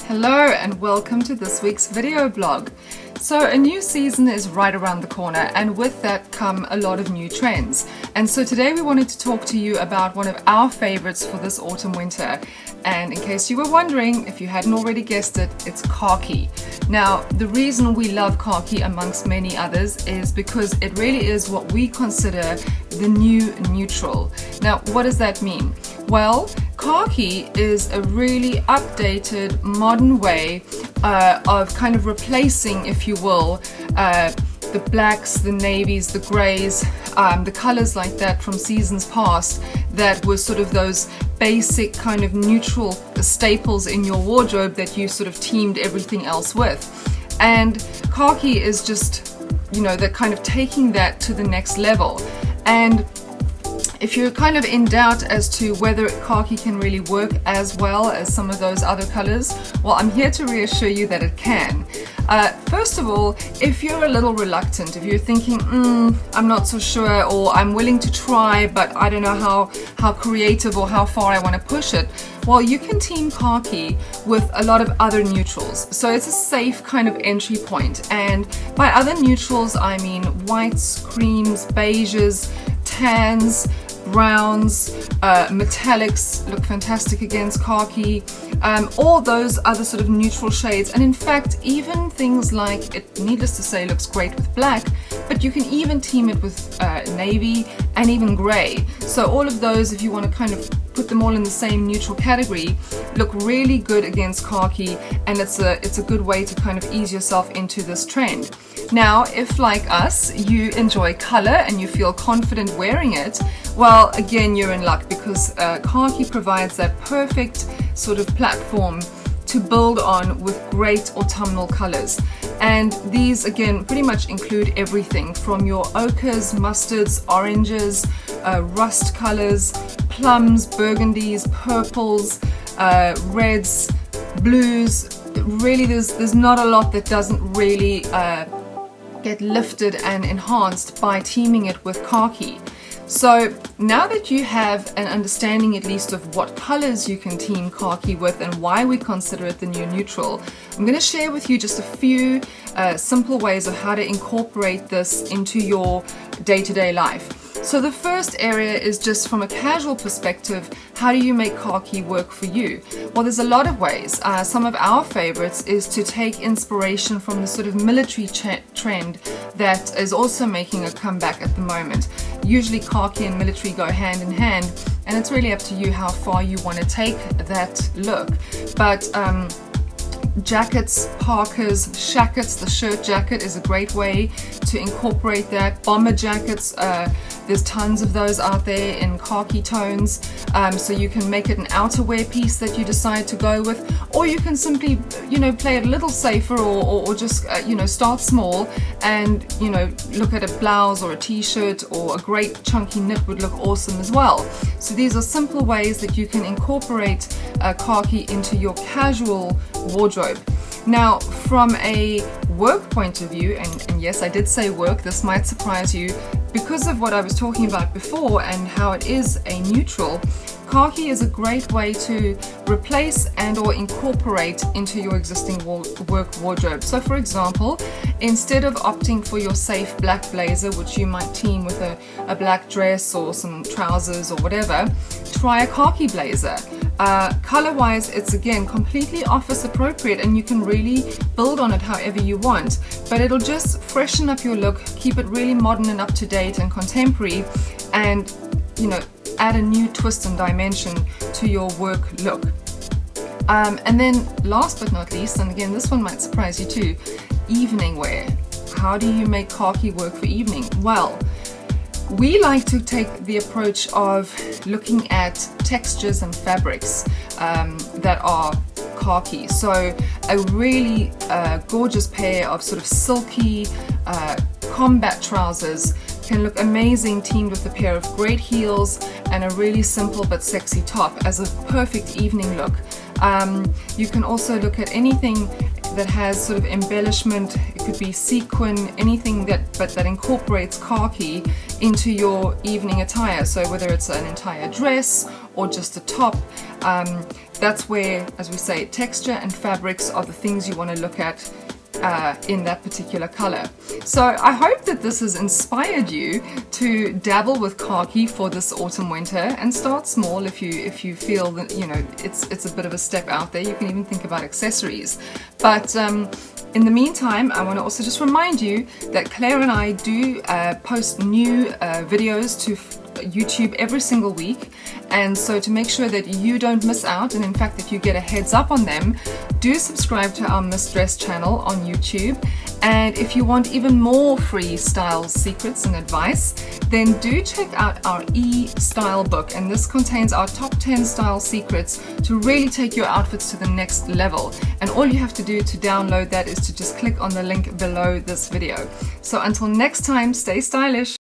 Hello and welcome to this week's video blog. So a new season is right around the corner, and with that come a lot of new trends. And so today we wanted to talk to you about one of our favorites for this autumn winter. And in case you were wondering, if you hadn't already guessed it, it's khaki. Now, the reason we love khaki amongst many others is because it really is what we consider the new neutral. Now, what does that mean? Well, khaki is a really updated, modern way of kind of replacing, if you will, the blacks, the navies, the grays, the colors like that from seasons past that were sort of those basic kind of neutral staples in your wardrobe that you sort of teamed everything else with. And khaki is just, they're kind of taking that to the next level. And if you're kind of in doubt as to whether khaki can really work as well as some of those other colors, well, I'm here to reassure you that it can. First of all, if you're a little reluctant, if you're thinking, I'm not so sure, or I'm willing to try, but I don't know how creative or how far I want to push it, well, you can team khaki with a lot of other neutrals. So it's a safe kind of entry point. And by other neutrals, I mean whites, creams, beiges, tans, browns, metallics look fantastic against khaki, all those other sort of neutral shades. And in fact, even things like, it needless to say, looks great with black, but you can even team it with navy and even gray. So all of those, if you want to kind of put them all in the same neutral category, look really good against khaki, and it's a good way to kind of ease yourself into this trend. Now, if like us, you enjoy color and you feel confident wearing it, well, again, you're in luck, because khaki provides that perfect sort of platform to build on with great autumnal colors. And these, again, pretty much include everything from your ochres, mustards, oranges, rust colors, plums, burgundies, purples, reds, blues. Really, there's not a lot that doesn't really get lifted and enhanced by teaming it with khaki. So now that you have an understanding at least of what colors you can team khaki with and why we consider it the new neutral, I'm going to share with you just a few simple ways of how to incorporate this into your day-to-day life. So the first area is just from a casual perspective, how do you make khaki work for you? Well, there's a lot of ways. Some of our favorites is to take inspiration from the sort of military trend that is also making a comeback at the moment. Usually khaki and military go hand in hand, and it's really up to you how far you want to take that look. But jackets, parkas, shackets, the shirt jacket is a great way to incorporate that. Bomber jackets, there's tons of those out there in khaki tones, so you can make it an outerwear piece that you decide to go with, or you can simply, play it a little safer, or just, start small and, look at a blouse or a t-shirt, or a great chunky knit would look awesome as well. So these are simple ways that you can incorporate khaki into your casual wardrobe. Now, from a work point of view, and yes, I did say work, this might surprise you, because of what I was talking about before and how it is a neutral, khaki is a great way to replace and or incorporate into your existing work wardrobe. So for example, instead of opting for your safe black blazer, which you might team with a black dress or some trousers or whatever, try a khaki blazer. Color-wise, it's again completely office appropriate, and you can really build on it however you want, but it'll just freshen up your look, keep it really modern and up to date and contemporary, and add a new twist and dimension to your work look. And then last but not least, and again this one might surprise you too, evening wear. How do you make khaki work for evening? Well, we like to take the approach of looking at textures and fabrics that are khaki. So a really gorgeous pair of sort of silky combat trousers can look amazing teamed with a pair of great heels and a really simple but sexy top as a perfect evening look. You can also look at anything that has sort of embellishment. It could be sequin, anything that incorporates khaki into your evening attire. So whether it's an entire dress or just a top. That's where, as we say, texture and fabrics are the things you want to look at in that particular color. So I hope that this has inspired you to dabble with khaki for this autumn winter, and start small. If you feel that, you know, it's a bit of a step out there, you can even think about accessories. But in the meantime, I want to also just remind you that Claire and I do post new videos to YouTube every single week, and so to make sure that you don't miss out, and in fact that you get a heads up on them, do subscribe to our Miss Dress channel on YouTube. And if you want even more free style secrets and advice, then do check out our e-style book, and this contains our top 10 style secrets to really take your outfits to the next level. And all you have to do to download that is to just click on the link below this video. So until next time, stay stylish.